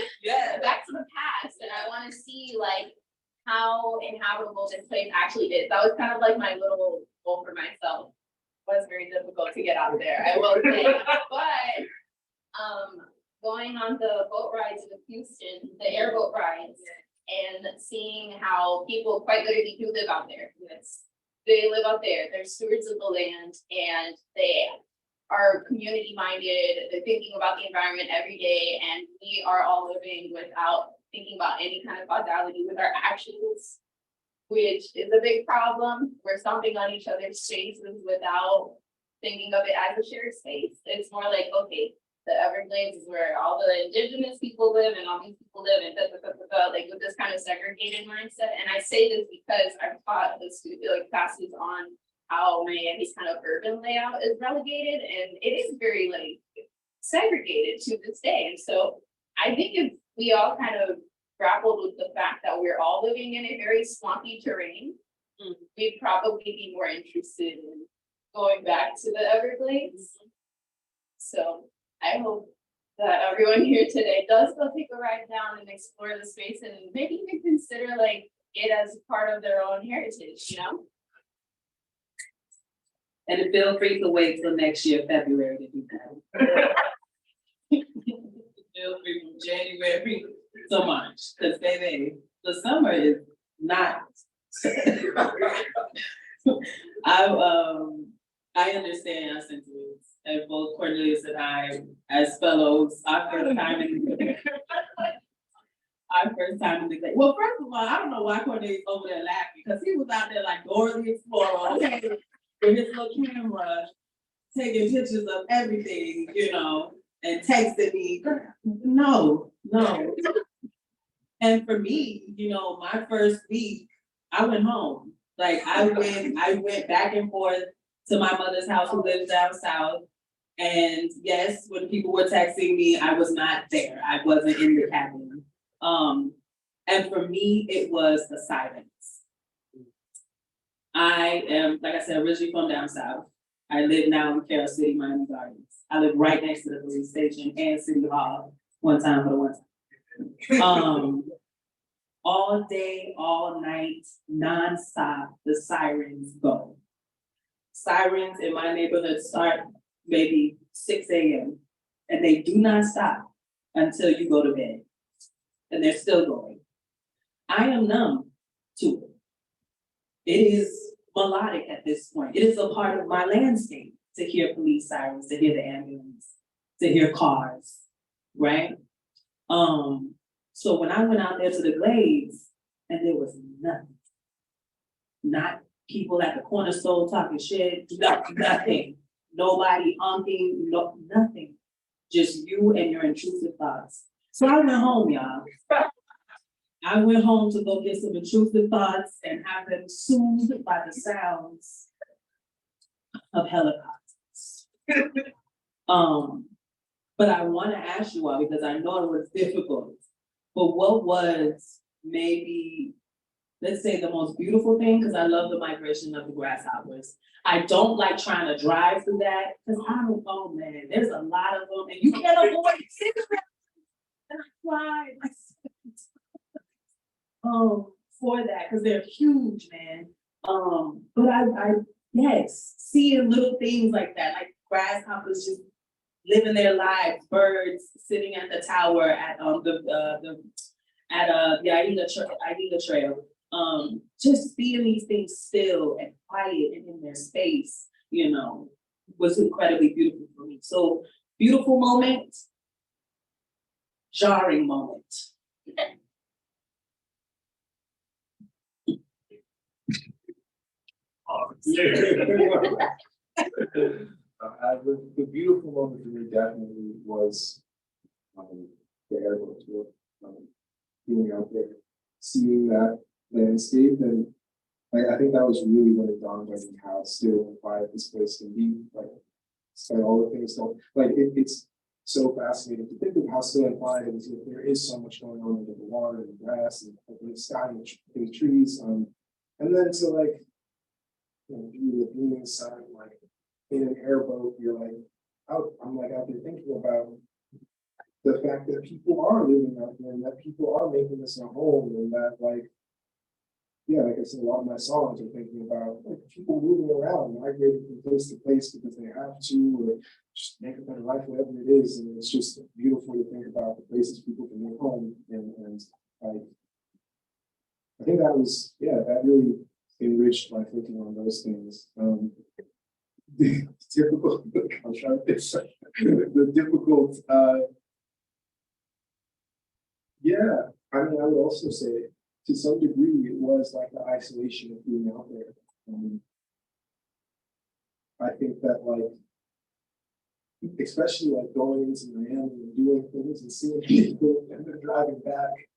back to the past. And I want to see like how inhabitable this place actually is. That was kind of like my little goal for myself. It was very difficult to get out there, I will say. But going on the boat rides in Houston, the airboat rides, and seeing how people quite literally do live out there. Yes. They live out there, they're stewards of the land, and they are community minded, they're thinking about the environment every day, and we are all living without thinking about any kind of causality with our actions, which is a big problem. We're stomping on each other's spaces without thinking of it as a shared space. It's more like, okay, the Everglades is where all the indigenous people live and all these people live and like with this kind of segregated mindset. And I say this because I've taught the student like classes on how Miami's kind of urban layout is relegated, and it is very like segregated to this day. And so I think if we all kind of grappled with the fact that we're all living in a very swampy terrain, we'd probably be more interested in going back to the Everglades. So I hope that everyone here today does go take a ride down and explore the space and maybe even consider like it as part of their own heritage, you know? And feel free to wait till next year, February to do that. Feel free from January to March, because baby, the summer is not. I understand our sentiments, and both Cornelius and I, as fellows, our first time in the Glades. Well, first of all, I don't know why Cornelius over there laughing, because he was out there like Dora the Explorer, okay, with his little camera, taking pictures of everything, you know, and texting me. No. And for me, you know, my first week, I went home. Like I went back and forth to my mother's house who lives down south. And yes, when people were texting me, I was not there. I wasn't in the cabin. And for me, it was the silence. I am, like I said, originally from down south. I live now in Carroll City, Miami Gardens. I live right next to the police station and City Hall one time. All day, all night, nonstop, the sirens go. Sirens in my neighborhood start maybe 6 a.m. and they do not stop until you go to bed. And they're still going. I am numb to it. It is melodic at this point. It is a part of my landscape to hear police sirens, to hear the ambulance, to hear cars, right? So when I went out there to the Glades and there was nothing, not people at the corner store talking shit, nothing, nobody honking, nothing, just you and your intrusive thoughts. So I went home, y'all. I went home to go get some intrusive thoughts and have them soothed by the sounds of helicopters. But I want to ask you all, because I know it was difficult, but what was maybe let's say the most beautiful thing, because I love the migration of the grasshoppers. I don't like trying to drive through that, because I don't know, man, there's a lot of them, and you can't avoid cigarettes. And I cried, like, for that, because they're huge, man. But yes, seeing little things like that, like grasshoppers just living their lives, birds sitting at the tower at the AIRIE Trail. Just seeing these things still and quiet and in their space, you know, was incredibly beautiful for me. So beautiful moment, jarring moment. The beautiful moment for me definitely was the airboat tour. Being out there, seeing that landscape, and I think that was really when it dawned on me how still and quiet this place can be. Like, despite all the things don't, like it's so fascinating to think of how still and quiet it is. There is so much going on under the water and the grass and the sky and the trees. And then to like, you know, be being inside, like in an airboat, you're like, out. I'm like out there thinking about the fact that people are living out there and that people are making this a home, and that like, yeah, like I said, a lot of my songs are thinking about like people moving around, migrating from place to place because they have to, or just make a better life, whatever it is. And it's just beautiful to think about the places people can make home. And like, I think that was, yeah, that really enriched my thinking on those things. The typical, I'm trying to think, the difficult, yeah, I mean, I would also say to some degree it was like the isolation of being out there. I think that like, especially like going into Miami and doing things and seeing people and then driving back,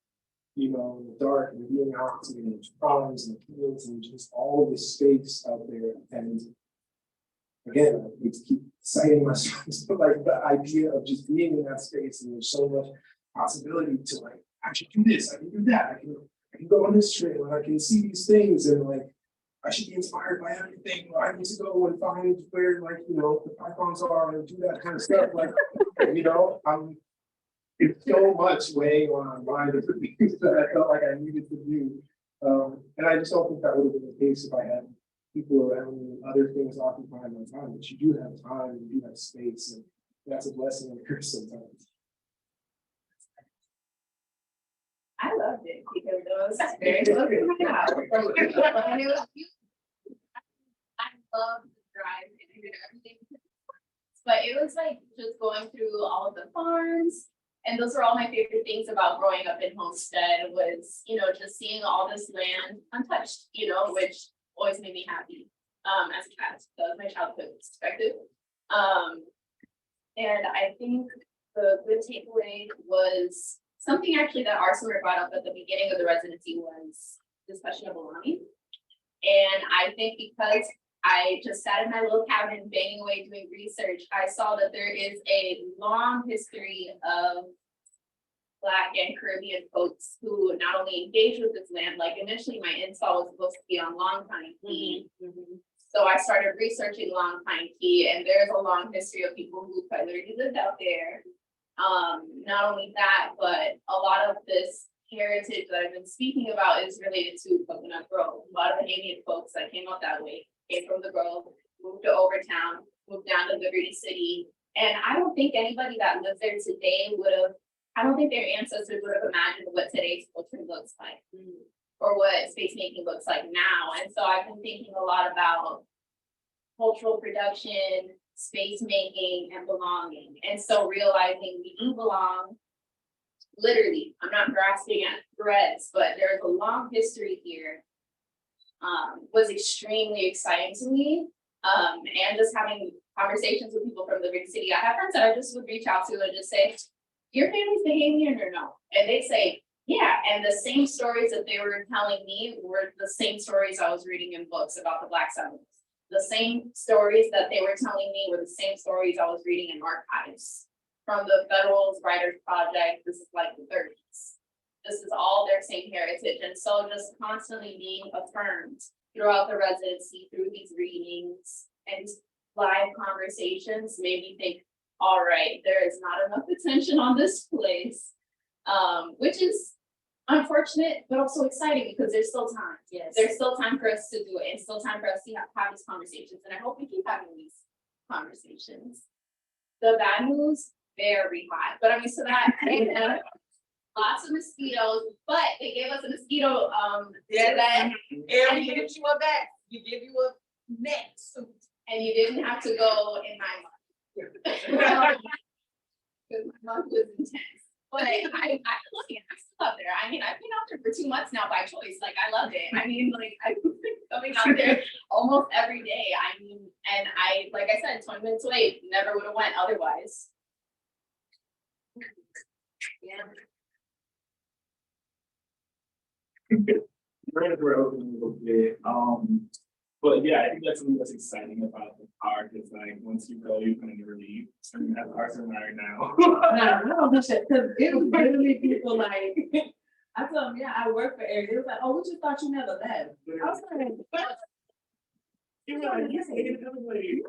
you know, in the dark and being out to the farms and fields and just all this space out there. And again, I need to keep citing myself, but like the idea of just being in that space, and there's so much possibility to like, I should do this, I can do that, I can go on this trail, and I can see these things, and like, I should be inspired by everything, or I need to go and find where, like, you know, the pythons are and do that kind of stuff. Like, you know, it's so much weighing on my mind of the things that I felt like I needed to do. And I just don't think that would have been the case if I had people around me and other things occupying my time. But you do have time, you do have space, and that's a blessing and a curse sometimes. I loved it because it was very close to my house. And it was beautiful. I love the drive and everything. But it was like just going through all of the farms. And those are all my favorite things about growing up in Homestead was, you know, just seeing all this land untouched, you know, which always made me happy as a child. That was my childhood perspective. And I think the good takeaway was something actually that our summer brought up at the beginning of the residency was discussion of belonging. And I think because I just sat in my little cabin banging away doing research, I saw that there is a long history of Black and Caribbean folks who not only engage with this land, like initially my install was supposed to be on Long Pine Key. So I started researching Long Pine Key, and there's a long history of people who quite literally lived out there. Not only that, but a lot of this heritage that I've been speaking about is related to Coconut Grove. A lot of Bahamian folks that came up that way came from the Grove, moved to Overtown, moved down to Liberty City. And I don't think anybody that lives there today would have, I don't think their ancestors would have imagined what today's culture looks like or what space making looks like now. And so I've been thinking a lot about cultural production, space making, and belonging. And so realizing we do belong, literally, I'm not grasping at threads, but there's a long history here, was extremely exciting to me. And just having conversations with people from Liberty City. I have friends that I just would reach out to and just say, your family's Bahamian or no? And they say, yeah. And the same stories that they were telling me were the same stories I was reading in books about the Black settlers. The same stories that they were telling me were the same stories I was reading in archives from the Federal's Writers Project. This is like the 30s. This is all their same heritage, and so just constantly being affirmed throughout the residency, through these readings and live conversations made me think, all right, there is not enough attention on this place. Which is unfortunate, but also exciting because there's still time. Yes. There's still time for us to do it, and still time for us to have these conversations, and I hope we keep having these conversations. The bad news, very hot, but I'm used to that. And, lots of mosquitoes, but they gave us a mosquito, Yeah, net, and we give you a back, we give you a net suit. and you didn't have to go in 9 months. Because my month was intense. But I look, I'm still out there. I mean, I've been out there for 2 months now by choice. Like, I love it. I mean, like, I've been coming out there almost every day. I mean, and like I said, 20 minutes away, never would have went otherwise. Yeah. We're open a little bit, but yeah, I think that's something that's exciting about the park is like, once you go, you kind of never leave. I mean, that's ours are married now. No, because it was literally people like, I told them, yeah, I work for AIRIE. They was like, oh, we just thought you never left. I was like, what? You were like, yes, I can never leave.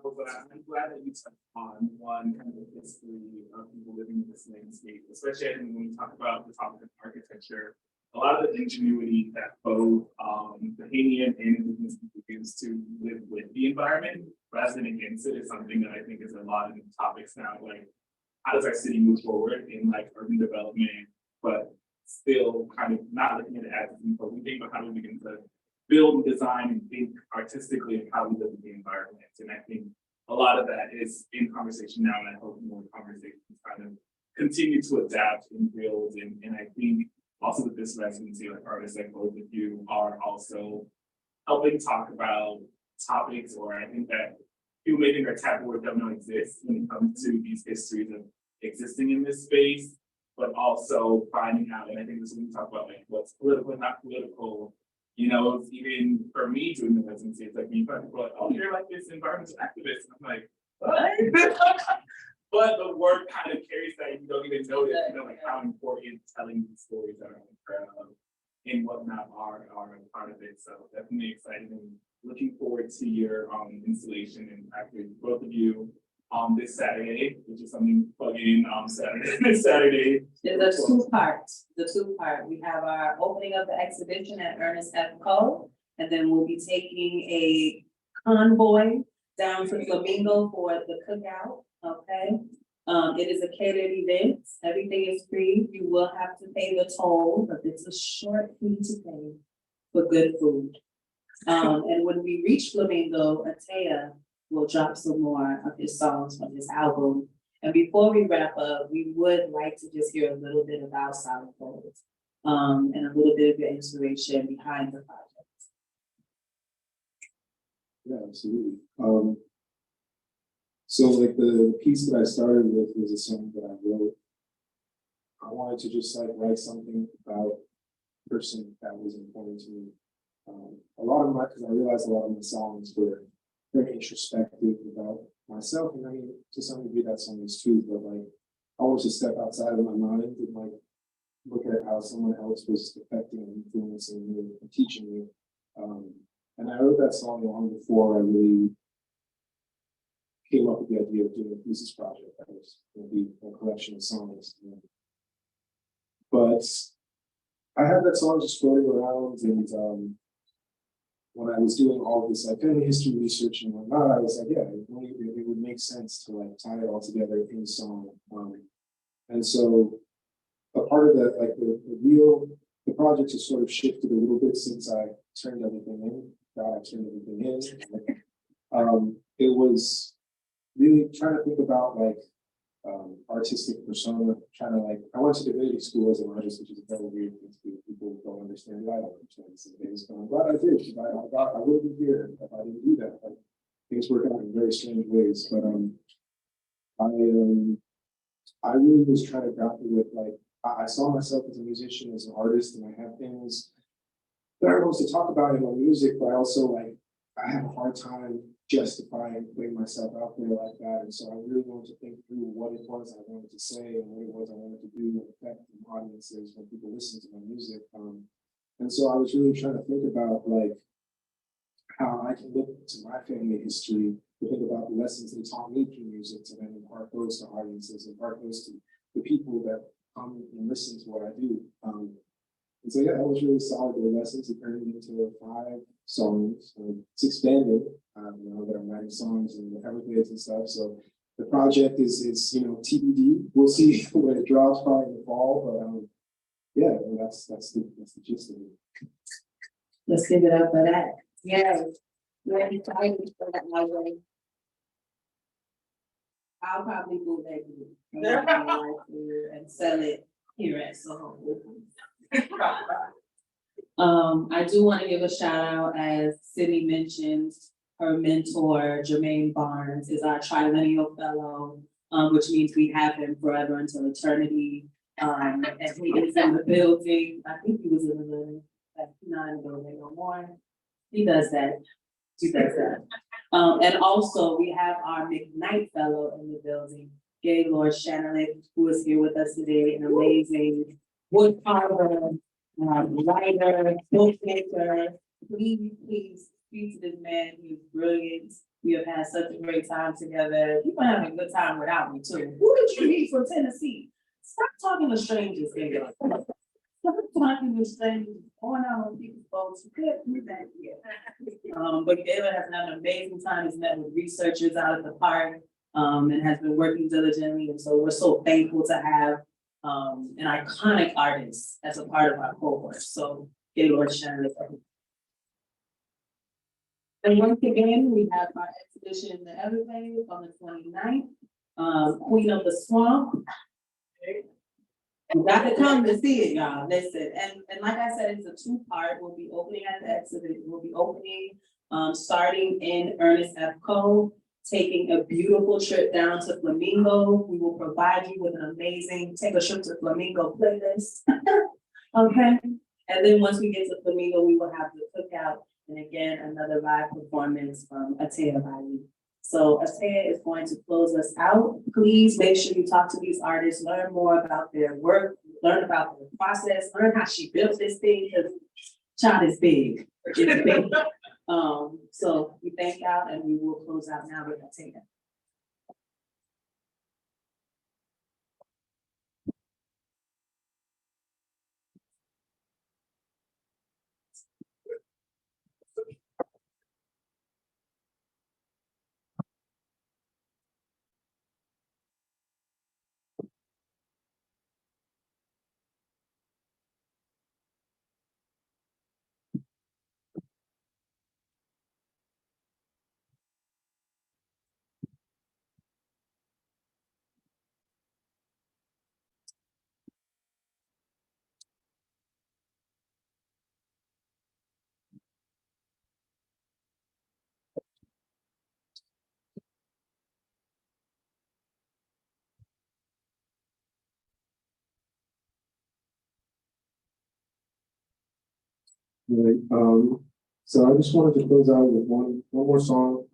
But I'm glad that you touched on one kind of the history of people living in this landscape, especially I think when we talk about the topic of architecture, a lot of the ingenuity that both Bahamian and Indigenous people use to live with the environment rather than against it is something that I think is a lot of the topics now. Like, how does our city move forward in like urban development, but still kind of not looking at it as what we think, but how do we begin to build and design and think artistically of how we live in the environment. And I think a lot of that is in conversation now, and I hope more conversations kind of continue to adapt and build. And I think also with this residency, like artists like both of you are also helping talk about topics, or I think that people may think are taboo or don't know exist when it comes to these histories of existing in this space, but also finding out, and I think this is when we talk about like what's political and not political. You know, even for me doing the residency, it's like me, people are like, oh, you're like this environmental activist. And I'm like, what? But the work kind of carries that, you don't even notice, you know, like how important telling these stories are and whatnot are a part of it. So definitely excited and looking forward to your installation and actually both of you this Saturday, which is something plug in this Saturday. There's a two-part. We have our opening of the exhibition at Ernest F, and then we'll be taking a convoy down to Flamingo for the cookout, okay? It is a catered event. Everything is free. You will have to pay the toll, but it's a short fee to pay for good food. And when we reach Flamingo, Atéha will drop some more of his songs from his album. And before we wrap up, we would like to just hear a little bit about Solid Gold, and a little bit of your inspiration behind the project. Yeah, absolutely. So like the piece that I started with was a song that I wrote. I wanted to just like write something about a person that was important to me. Because I realized a lot of my songs were very introspective about myself, and I mean, to some degree that song is too, but like, I wanted to step outside of my mind and like, look at how someone else was affecting and influencing me and teaching me. And I wrote that song long before I really came up with the idea of doing a thesis project that was going to be a collection of songs. But I had that song just floating around, and when I was doing all of this like family history research and whatnot, I was like, yeah, it would make sense to like tie it all together in a song. And so a part of that, like the project has sort of shifted a little bit since I turned everything in. I turned everything in. It was really trying to think about like artistic persona, trying to like, I went to divinity school as an artist, which is a very weird thing to do. People don't understand it. I don't understand this days, but I'm glad I did. I wouldn't be here if I didn't do that. Like, things work out in very strange ways. But I really was trying to grapple with like, I saw myself as a musician, as an artist, and I have things that I was to talk about in my music, but I also like, I have a hard time justify and putting myself out there like that. And so I really wanted to think through what it was I wanted to say and what it was I wanted to do and affect the audiences when people listen to my music. And so I was really trying to think about like how I can look to my family history to think about the lessons they taught me through music to then impart those to audiences, impart those to the people that come and listen to what I do. And so, yeah, that was really solid. The lessons it turned into 5 songs. It's expanded. Now that I'm writing songs in the Everglades and stuff. So the project is TBD. We'll see when it drops, probably in the fall. But yeah, that's the gist of it. Let's give it up for that. Yes. We're excited for that, my way. I'll probably go back and sell it here at Soho. I do want to give a shout out, as Sydney mentioned, her mentor, Jermaine Barnes, is our triennial fellow, which means we have him forever until eternity. And he is in the building. I think he was in the building, like not in the building no more. He does that. And also we have our McKnight fellow in the building, Gaylord Shannon, who is here with us today, an amazing wood carver, writer, bookmaker. Please speak to this man. He's brilliant. We have had such a great time together. You're gonna have a good time without me too. Who did you meet from Tennessee? Stop talking to strangers, Gaylord. Stop talking to strangers, going out on people's boats. You could do that here. But Gaylord has had an amazing time. He's met with researchers out at the park, and has been working diligently. And so we're so thankful to have an iconic artist as a part of our cohort. So Gaylord Shannon. And once again, we have our exhibition in the Everglades on the 29th, Queen of the Swamp. You got to come to see it, y'all. Listen, and like I said, it's a 2-part. We'll be opening at the exhibit. We'll be opening starting in Ernest F, taking a beautiful trip down to Flamingo. We will provide you with an amazing Take a Trip to Flamingo playlist. Okay. And then once we get to Flamingo, we will have the cookout. And again, another live performance from ATEHA by you. So ATEHA is going to close us out. Please make sure you talk to these artists, learn more about their work, learn about the process, learn how she built this thing, because child is big. It's big. So we thank y'all and we will close out now with ATEHA. Right. So I just wanted to close out with one more song.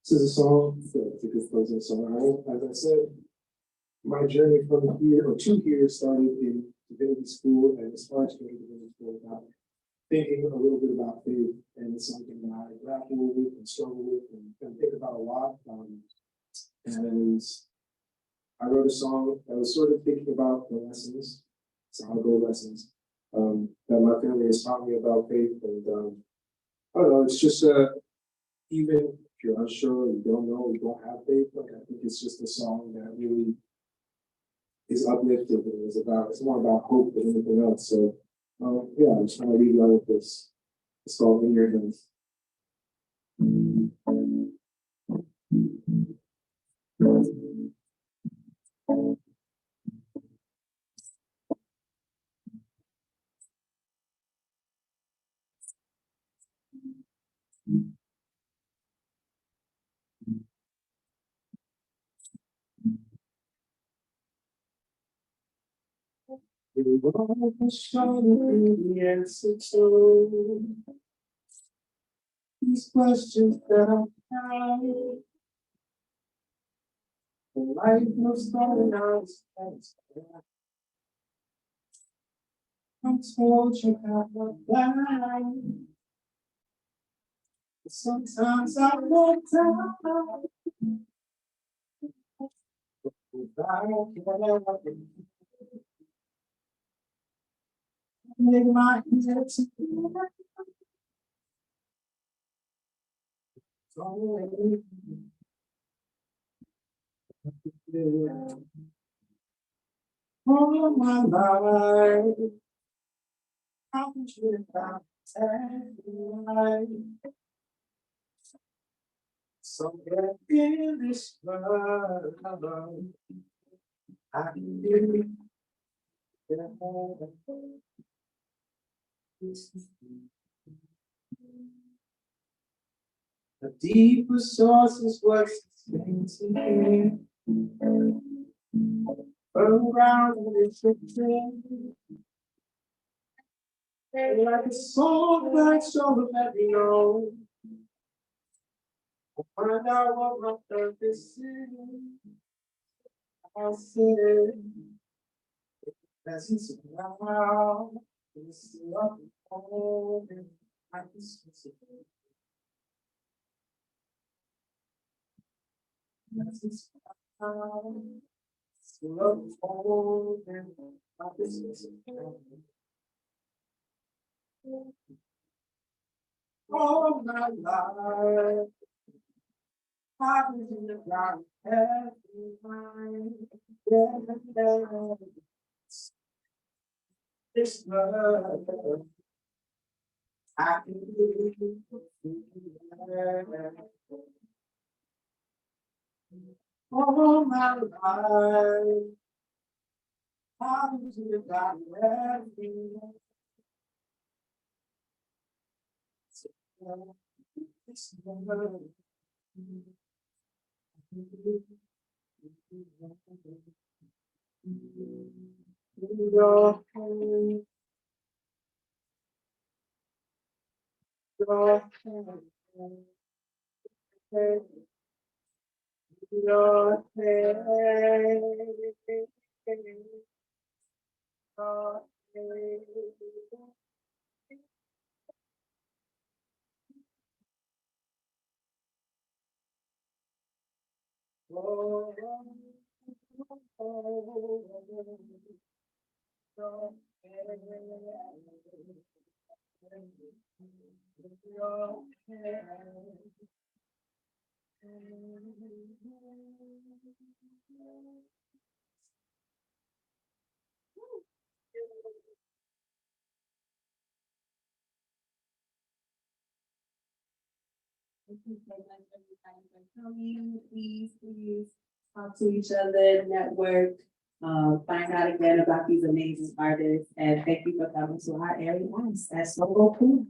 This is a song, it's a good closing song. As I said, my journey from here or to here started in divinity school, and it's hard to go to divinity school without thinking a little bit about faith, and it's something that I grapple with and struggle with and think about a lot. And I wrote a song that was sort of thinking about the lessons, solid lessons, that my family has taught me about faith. And I don't know, it's just even if you're unsure, you don't know, you don't have faith, like I think it's just a song that really is uplifting and it's more about hope than anything else. So yeah, I just want to leave you with this. It's called In Your Hands. You are the answer to these questions that I have. The life was starting out as I told you how I died. Sometimes I walk down without caring. Make my head to all my life, how could you not take life? Somewhere in this world, I believe the deeper source is what's explaining around this thing. Like a soul that's all that we know. Find out what my purpose is. I'll say as it's around. It's love and I can see. As it's around. It's love and I can see. All my life, I was in the ground every night. This love, I can believe. All my life, I was in the ground every night. This love. Thank you so much, everybody, for coming. Please talk to each other, network, find out again about these amazing artists, and thank you for coming to our area. That's so cool.